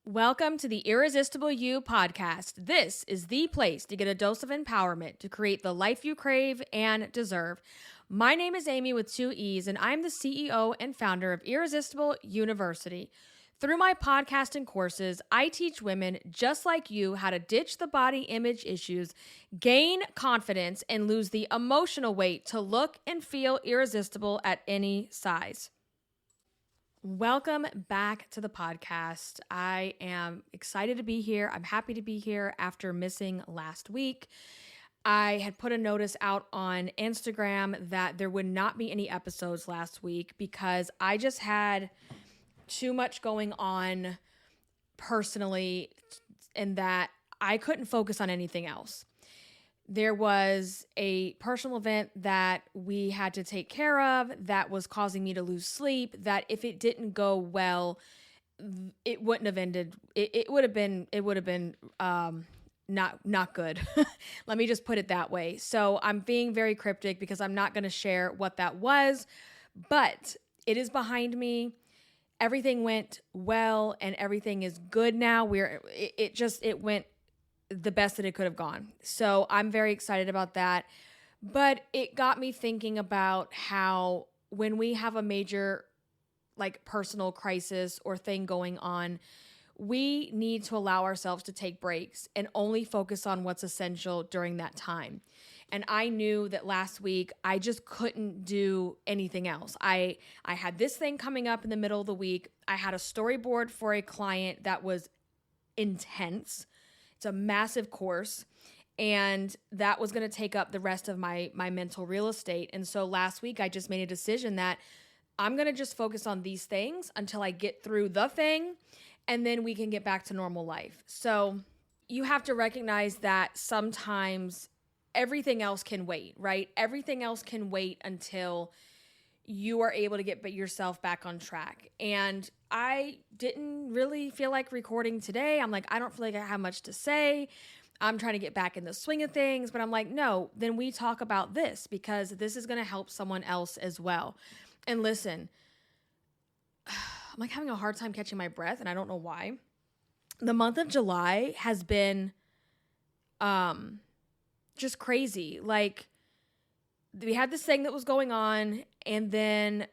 Welcome to the Irresistible You podcast. This is the place to get a dose of empowerment to create the life you crave and deserve. My name is Amy with 2 E's, and I'm the CEO and founder of Irresistible University. Through my podcast and courses, I teach women just like you how to ditch the body image issues, gain confidence, and lose the emotional weight to look and feel irresistible at any size. Welcome back to the podcast. I am excited to be here. I'm happy to be here after missing last week. I had put a notice out on Instagram that there would not be any episodes last week because I just had too much going on personally and that I couldn't focus on anything else. There was a personal event that we had to take care of that was causing me to lose sleep, that if it didn't go well, it wouldn't have ended. It would have been not good. Let me just put it that way. So I'm being very cryptic because I'm not going to share what that was, but it is behind me. Everything went well and everything is good now. It went the best that it could have gone. So I'm very excited about that. But it got me thinking about how when we have a major personal crisis or thing going on, we need to allow ourselves to take breaks and only focus on what's essential during that time. And I knew that last week I just couldn't do anything else. I had this thing coming up in the middle of the week. I had a storyboard for a client that was intense. It's a massive course, and that was going to take up the rest of my mental real estate. And so last week, I just made a decision that I'm going to just focus on these things until I get through the thing, and then we can get back to normal life. So you have to recognize that sometimes everything else can wait, right? Everything else can wait until you are able to get yourself back on track. And I didn't really feel like recording today. I'm like, I don't feel like I have much to say. I'm trying to get back in the swing of things, but I'm like, no, then we talk about this because this is going to help someone else as well. And listen, I'm like having a hard time catching my breath and I don't know why. The month of July has been just crazy. Like, we had this thing that was going on, and then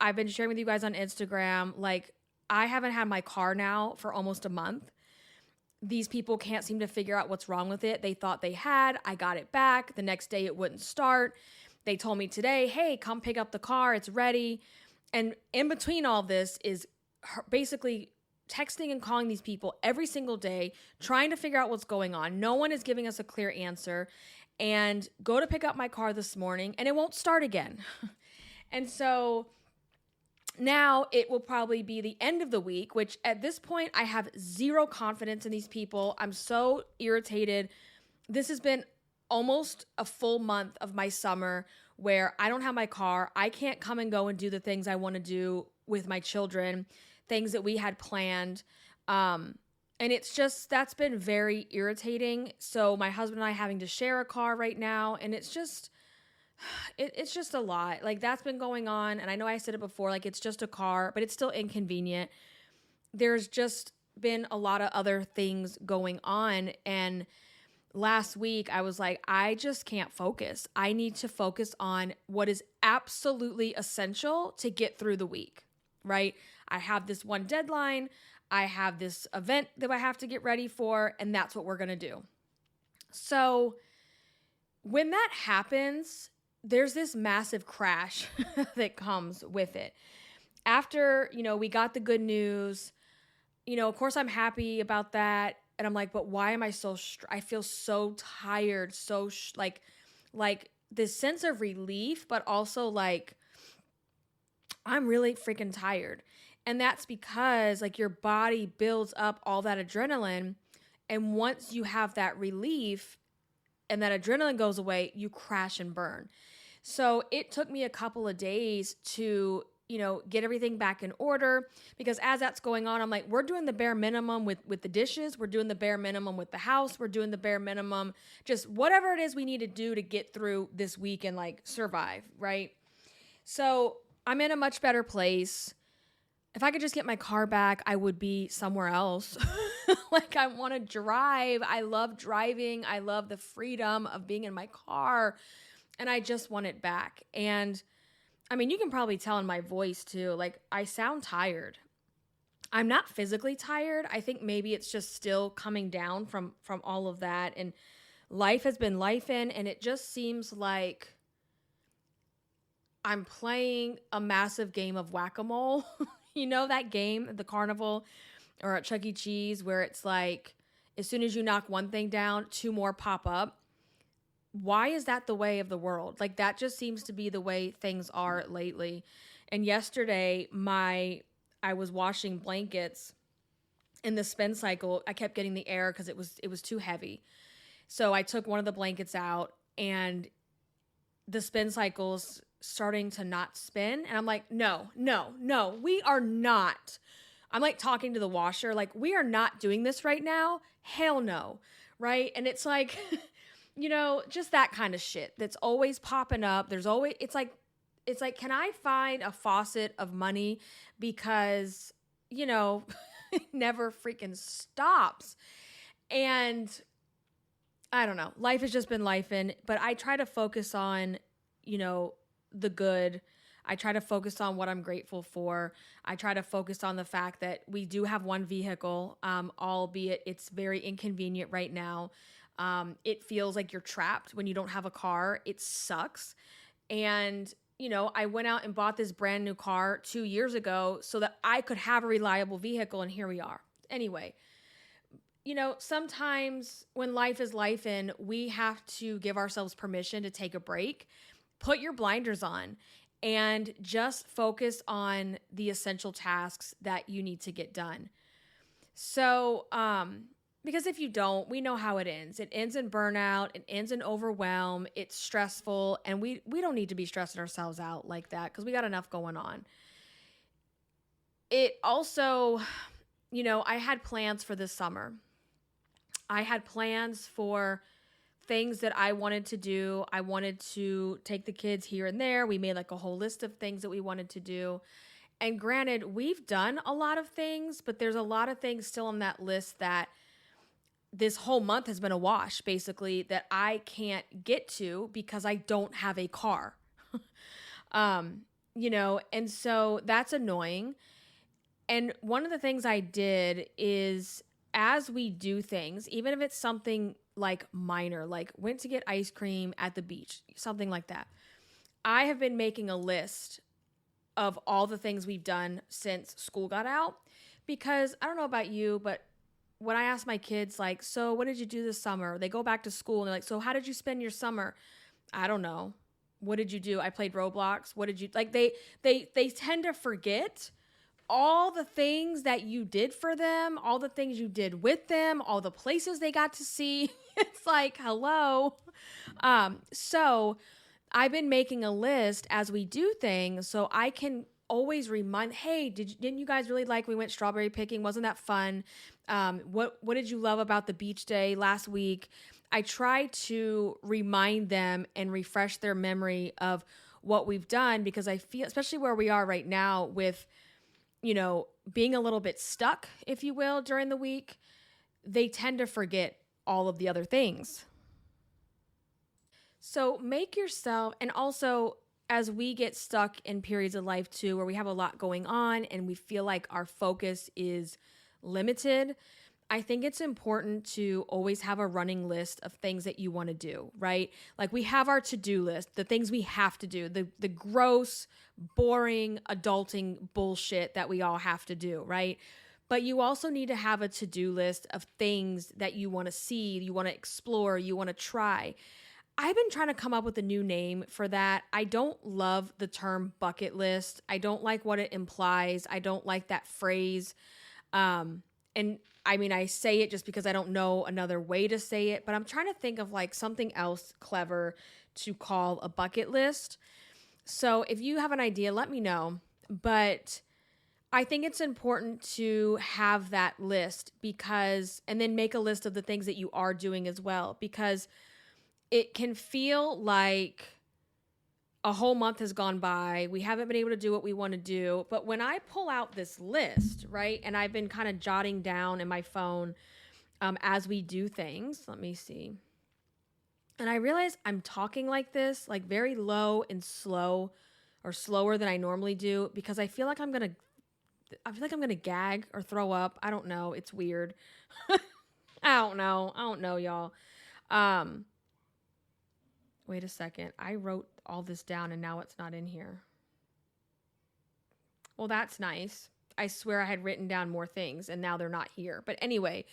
I've been sharing with you guys on Instagram, like, I haven't had my car now for almost a month. These people can't seem to figure out what's wrong with it. They thought they had. I got it back. The next day it wouldn't start. They told me today, hey, come pick up the car. It's ready. And in between all this is basically texting and calling these people every single day, trying to figure out what's going on. No one is giving us a clear answer. And go to pick up my car this morning and it won't start again. And so now it will probably be the end of the week, which at this point I have zero confidence in these people. I'm so irritated. This has been almost a full month of my summer where I don't have my car. I can't come and go and do the things I want to do with my children, things that we had planned. And that's been very irritating. So my husband and I having to share a car right now. And it's just a lot. Like, that's been going on. And I know I said it before, like, it's just a car, but it's still inconvenient. There's just been a lot of other things going on. And last week I was like, I just can't focus. I need to focus on what is absolutely essential to get through the week, right? I have this one deadline. I have this event that I have to get ready for, and that's what we're going to do. So when that happens, there's this massive crash that comes with it. After, we got the good news, of course I'm happy about that. And I'm like, but why am I I feel so tired, like this sense of relief, but also like, I'm really freaking tired. And that's because your body builds up all that adrenaline. And once you have that relief and that adrenaline goes away, you crash and burn. So it took me a couple of days to, get everything back in order, because as that's going on, I'm like, we're doing the bare minimum with the dishes. We're doing the bare minimum with the house. We're doing the bare minimum, just whatever it is we need to do to get through this week and survive. Right. So I'm in a much better place. if I could just get my car back, I would be somewhere else. Like, I want to drive. I love driving. I love the freedom of being in my car, and I just want it back. And I mean, you can probably tell in my voice too. Like, I sound tired. I'm not physically tired. I think maybe it's just still coming down from all of that, and life has been lifing, and it just seems like I'm playing a massive game of whack-a-mole. You know that game at the carnival or at Chuck E. Cheese where it's like, as soon as you knock one thing down, two more pop up? Why is that the way of the world? Like, that just seems to be the way things are lately. And yesterday, I was washing blankets in the spin cycle. I kept getting the air because it was too heavy. So I took one of the blankets out, and the spin cycle's starting to not spin. And I'm like, no, we are not. I'm like talking to the washer, like, we are not doing this right now. Hell no. Right. And it's like, just that kind of shit that's always popping up. There's always, it's like, can I find a faucet of money? Because, it never freaking stops. And I don't know. Life has just been lifing, but I try to focus on, the good. I try to focus on what I'm grateful for. I try to focus on the fact that we do have one vehicle, albeit it's very inconvenient right now. It feels like you're trapped when you don't have a car. It sucks. And, I went out and bought this brand new car 2 years ago so that I could have a reliable vehicle, and here we are. Anyway, sometimes when life is lifing, we have to give ourselves permission to take a break. Put your blinders on and just focus on the essential tasks that you need to get done. So, because if you don't, we know how it ends. It ends in burnout. It ends in overwhelm. It's stressful. And we don't need to be stressing ourselves out like that because we got enough going on. It also, I had plans for this summer. I had plans for things that I wanted to do. I wanted to take the kids here and there. We made like a whole list of things that we wanted to do. And granted, we've done a lot of things, but there's a lot of things still on that list that this whole month has been a wash, basically, that I can't get to because I don't have a car. And so that's annoying. And one of the things I did is, as we do things, even if it's something like minor, like went to get ice cream at the beach, something like that, I have been making a list of all the things we've done since school got out. Because I don't know about you, but when I ask my kids, like, so what did you do this summer? They go back to school and they're like, so how did you spend your summer? I don't know. What did you do? I played Roblox. What did you, like, they tend to forget all the things that you did for them, all the things you did with them, all the places they got to see. It's like, hello. So I've been making a list as we do things so I can always remind, hey, didn't you guys really like we went strawberry picking? Wasn't that fun? What did you love about the beach day last week? I try to remind them and refresh their memory of what we've done, because I feel, especially where we are right now with, being a little bit stuck, if you will, during the week, they tend to forget all of the other things. So make yourself, and also as we get stuck in periods of life too, where we have a lot going on and we feel like our focus is limited, I think it's important to always have a running list of things that you want to do, right? Like, we have our to-do list, the things we have to do, the gross, boring, adulting bullshit that we all have to do, right? But you also need to have a to-do list of things that you want to see, you want to explore, you want to try. I've been trying to come up with a new name for that. I don't love the term bucket list. I don't like what it implies. I don't like that phrase. And I mean, I say it just because I don't know another way to say it, but I'm trying to think of like something else clever to call a bucket list. So if you have an idea, let me know. But I think it's important to have that list, because, and then make a list of the things that you are doing as well, because it can feel like a whole month has gone by. We haven't been able to do what we want to do. But when I pull out this list, right, and I've been kind of jotting down in my phone as we do things, let me see. And I realize I'm talking like this, like very low and slow, or slower than I normally do, because I feel like I'm going to gag or throw up. I don't know. It's weird. I don't know, y'all. Wait a second. I wrote all this down and now it's not in here. Well, that's nice. I swear I had written down more things and now they're not here. But anyway,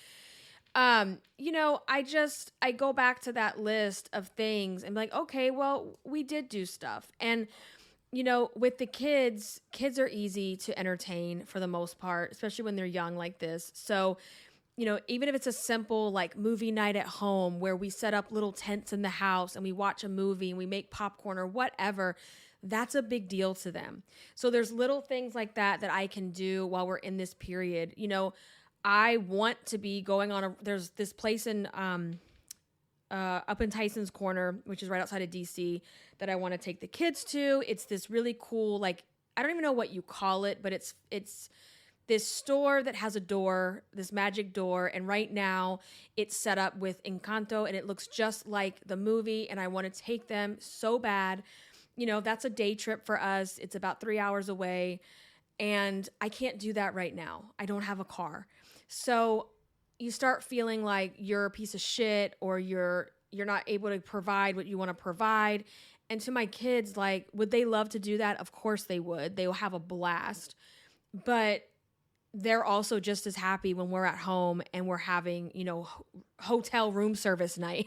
I go back to that list of things and be like, okay, well, we did do stuff. And, with the kids are easy to entertain for the most part, especially when they're young like this. So, even if it's a simple like movie night at home where we set up little tents in the house and we watch a movie and we make popcorn or whatever, that's a big deal to them. So there's little things like that I can do while we're in this period. I want to be going on there's this place in, up in Tyson's Corner, which is right outside of DC, that I want to take the kids to. It's this really cool, like, I don't even know what you call it, but it's this store that has a door, this magic door, and right now it's set up with Encanto and it looks just like the movie, and I want to take them so bad. That's a day trip for us. It's about 3 hours away, and I can't do that right now. I don't have a car. So you start feeling like you're a piece of shit, or you're not able to provide what you want to provide. And to my kids, like, would they love to do that? Of course they would. They will have a blast. But they're also just as happy when we're at home and we're having, hotel room service night.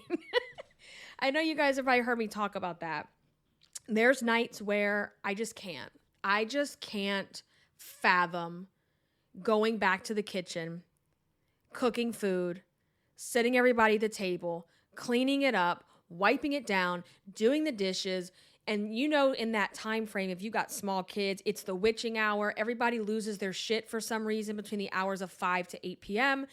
I know you guys have probably heard me talk about that. There's nights where I just can't fathom going back to the kitchen, cooking food, sitting everybody at the table, cleaning it up, wiping it down, doing the dishes. And in that time frame, if you got small kids, it's the witching hour. Everybody loses their shit for some reason between the hours of 5 to 8 p.m.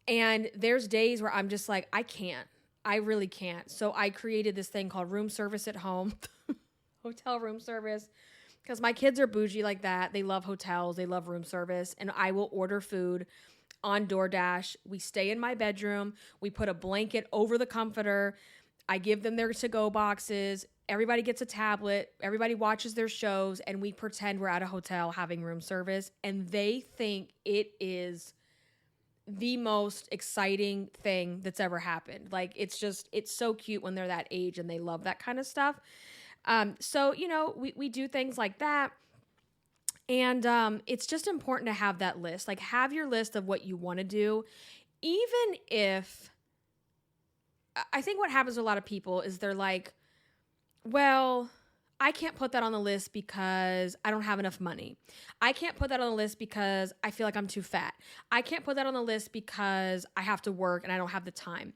And there's days where I'm just like, I really can't. So I created this thing called room service at home, hotel room service, because my kids are bougie like that. They love hotels. They love room service. And I will order food on DoorDash. We stay in my bedroom. We put a blanket over the comforter. I give them their to-go boxes. Everybody gets a tablet. Everybody watches their shows, and we pretend we're at a hotel having room service. And they think it is the most exciting thing that's ever happened. Like, it's so cute when they're that age and they love that kind of stuff. So, we do things like that. And it's just important to have that list. Like, have your list of what you want to do, even if I think what happens to a lot of people is they're like, well, I can't put that on the list because I don't have enough money. I can't put that on the list because I feel like I'm too fat. I can't put that on the list because I have to work and I don't have the time.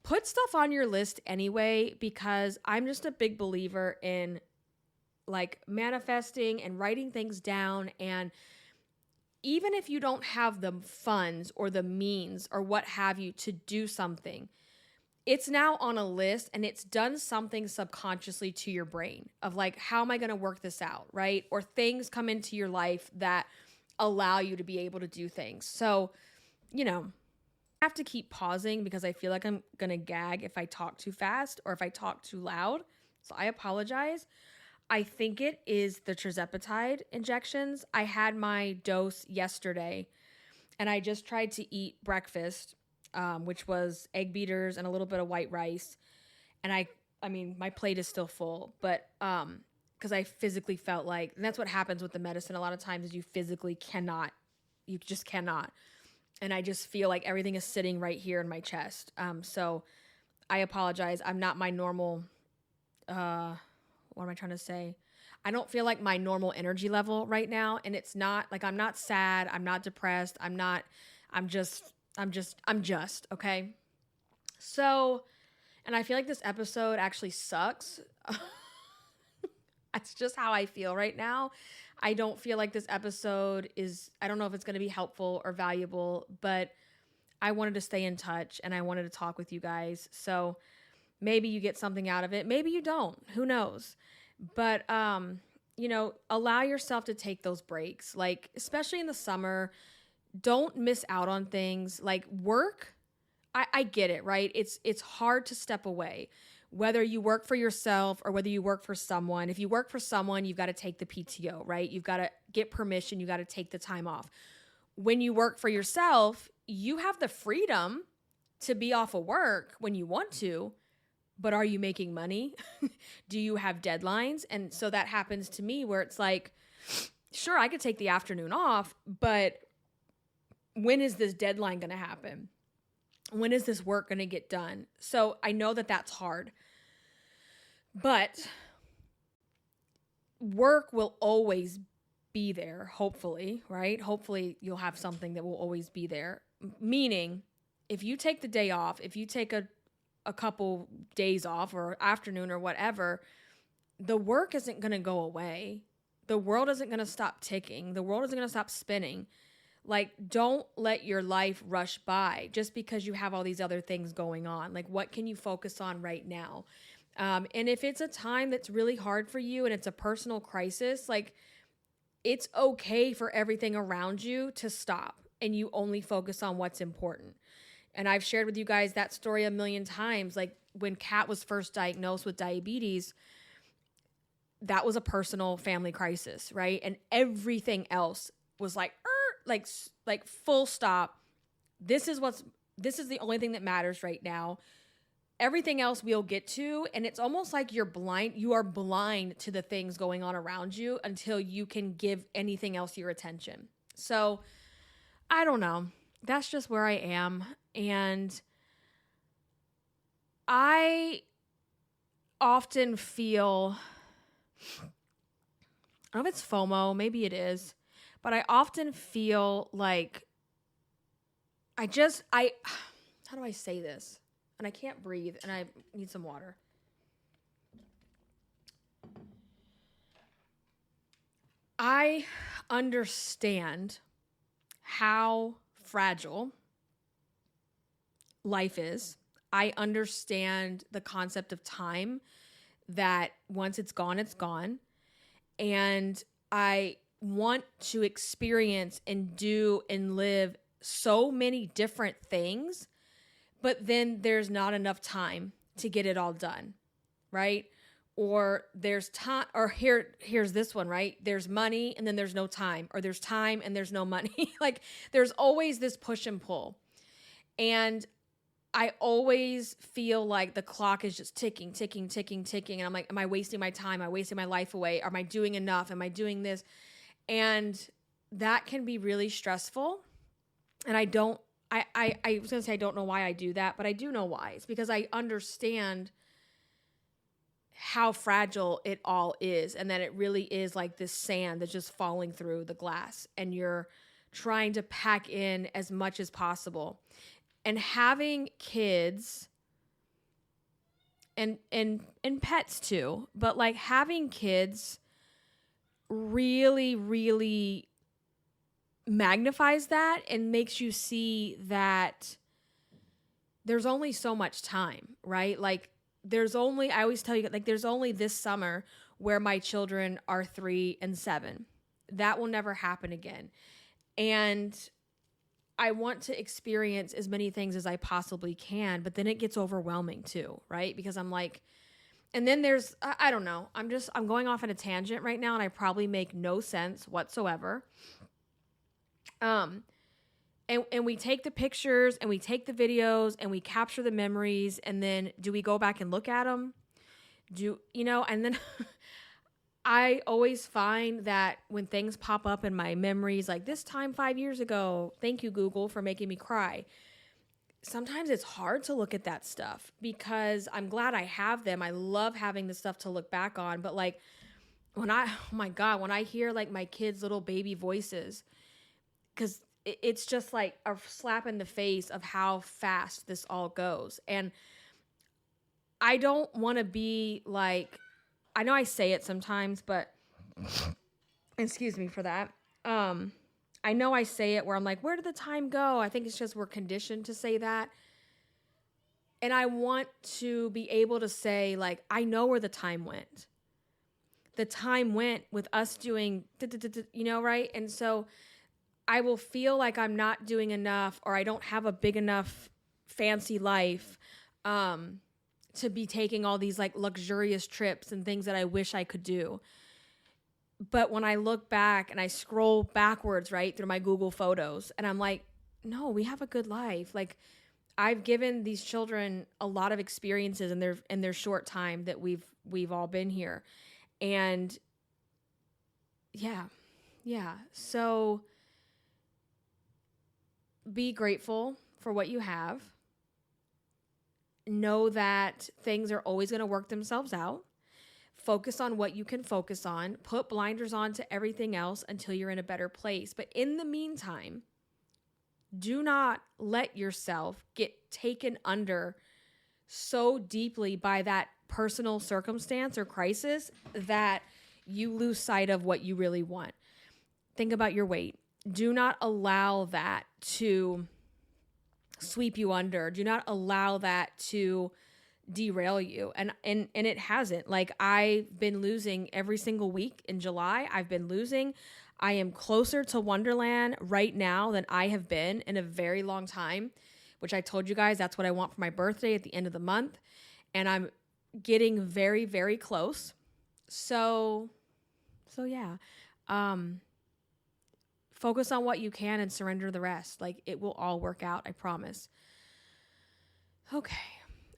Put stuff on your list anyway, because I'm just a big believer in like manifesting and writing things down. And even if you don't have the funds or the means or what have you to do something, it's now on a list and it's done something subconsciously to your brain of like, how am I going to work this out, right? Or things come into your life that allow you to be able to do things. So, I have to keep pausing because I feel like I'm going to gag if I talk too fast or if I talk too loud. So I apologize. I think it is the tirzepatide injections. I had my dose yesterday and I just tried to eat breakfast, which was egg beaters and a little bit of white rice. And I mean, my plate is still full, but because I physically felt like, and that's what happens with the medicine a lot of times, is you physically cannot, you just cannot. And I just feel like everything is sitting right here in my chest. So I apologize. I'm not my normal, what am I trying to say? I don't feel like my normal energy level right now. And it's not like, I'm not sad. I'm not depressed. I'm just, okay? So, and I feel like this episode actually sucks. That's just how I feel right now. I don't feel like this episode I don't know if it's going to be helpful or valuable, but I wanted to stay in touch and I wanted to talk with you guys. So maybe you get something out of it. Maybe you don't. Who knows? But allow yourself to take those breaks. Like, especially in the summer, don't miss out on things like work. I get it, right? It's hard to step away. Whether you work for yourself or whether you work for someone. If you work for someone, you've got to take the PTO, right? You've got to get permission, you got to take the time off. When you work for yourself, you have the freedom to be off of work when you want to, but are you making money? Do you have deadlines? And so that happens to me where it's like, sure, I could take the afternoon off, but when is this deadline going to happen? When is this work going to get done? So I know that that's hard, but work will always be there, hopefully, right? Hopefully you'll have something that will always be there. Meaning, if you take the day off, if you take a couple days off or afternoon or whatever, the work isn't going to go away. The world isn't going to stop ticking. The world isn't going to stop spinning. Like, don't let your life rush by just because you have all these other things going on. Like, what can you focus on right now? And if it's a time that's really hard for you and it's a personal crisis, like, it's okay for everything around you to stop and you only focus on what's important. And I've shared with you guys that story a million times. Like, when Kat was first diagnosed with diabetes, that was a personal family crisis, right? And everything else was like full stop. This is the only thing that matters right now. Everything else we'll get to. And it's almost like you are blind to the things going on around you until you can give anything else your attention. So I don't know. That's just where I am. And I often feel, I don't know if it's FOMO, maybe it is, but I often feel like how do I say this? And I can't breathe and I need some water. I understand how fragile life is. I understand the concept of time, that once it's gone, it's gone. And I want to experience and do and live so many different things, but then there's not enough time to get it all done, right? Or there's time, or here's this one, right? There's money and then there's no time, or there's time and there's no money. Like, there's always this push and pull. And I always feel like the clock is just ticking. And I'm like, am I wasting my time? Am I wasting my life away? Am I doing enough? Am I doing this? And that can be really stressful. And I was going to say I don't know why I do that, but I do know why. It's because I understand how fragile it all is, and that it really is like this sand that's just falling through the glass, and you're trying to pack in as much as possible. And having kids and pets too, but like having kids really, really magnifies that and makes you see that there's only so much time, right? Like, I always tell you, like, there's only this summer where my children are 3 and 7. That will never happen again. And I want to experience as many things as I possibly can, but then it gets overwhelming too, right? Because I'm like, and then there's, I don't know, I'm going off on a tangent right now, and I probably make no sense whatsoever. And we take the pictures and we take the videos and we capture the memories, and then do we go back and look at them? And then I always find that when things pop up in my memories, like this time 5 years ago, thank you, Google, for making me cry. Sometimes it's hard to look at that stuff because I'm glad I have them. I love having the stuff to look back on. But like when I hear like my kids' little baby voices, because it's just like a slap in the face of how fast this all goes. And I don't want to be like, I know I say it sometimes, but excuse me for that. I know I say it where I'm like, where did the time go? I think it's just we're conditioned to say that. And I want to be able to say, like, I know where the time went. the time went with us doing, right? And so I will feel like I'm not doing enough, or I don't have a big enough fancy life to be taking all these like luxurious trips and things that I wish I could do. But when I look back and I scroll backwards, right, through my Google Photos, and I'm like, no, we have a good life. Like, I've given these children a lot of experiences in their short time that we've all been here. And yeah. So be grateful for what you have. Know that things are always going to work themselves out. Focus on what you can focus on. Put blinders on to everything else until you're in a better place. But in the meantime, do not let yourself get taken under so deeply by that personal circumstance or crisis that you lose sight of what you really want. Think about your weight. Do not allow that to sweep you under. Do not allow that to derail you. And it hasn't. Like, I've been losing every single week in July. I've been losing. I am closer to Wonderland right now than I have been in a very long time, which I told you guys that's what I want for my birthday at the end of the month. And I'm getting very, very close. So yeah. Focus on what you can and surrender the rest. Like, it will all work out, I promise. Okay.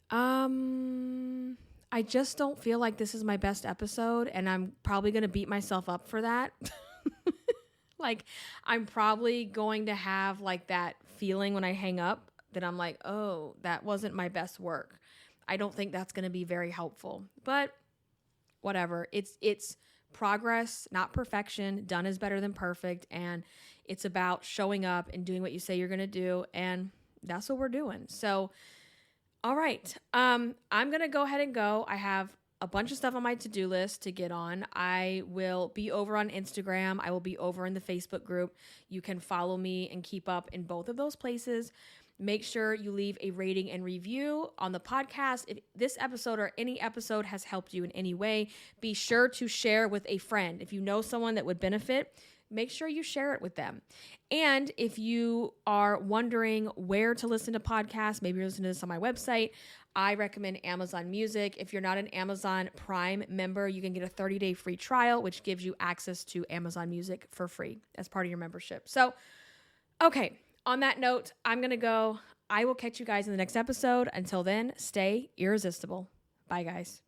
I just don't feel like this is my best episode, and I'm probably going to beat myself up for that. Like, I'm probably going to have like that feeling when I hang up that I'm like, oh, that wasn't my best work. I don't think that's going to be very helpful, but whatever. It's progress, not perfection. Done is better than perfect. And it's about showing up and doing what you say you're going to do. And that's what we're doing. So, all right. I'm going to go ahead and go. I have a bunch of stuff on my to-do list to get on. I will be over on Instagram. I will be over in the Facebook group. You can follow me and keep up in both of those places. Make sure you leave a rating and review on the podcast. If this episode or any episode has helped you in any way, be sure to share with a friend. If you know someone that would benefit, make sure you share it with them. And if you are wondering where to listen to podcasts, maybe you're listening to this on my website, I recommend Amazon Music. If you're not an Amazon Prime member, you can get a 30-day free trial, which gives you access to Amazon Music for free as part of your membership. So, okay. On that note, I'm going to go. I will catch you guys in the next episode. Until then, stay irresistible. Bye, guys.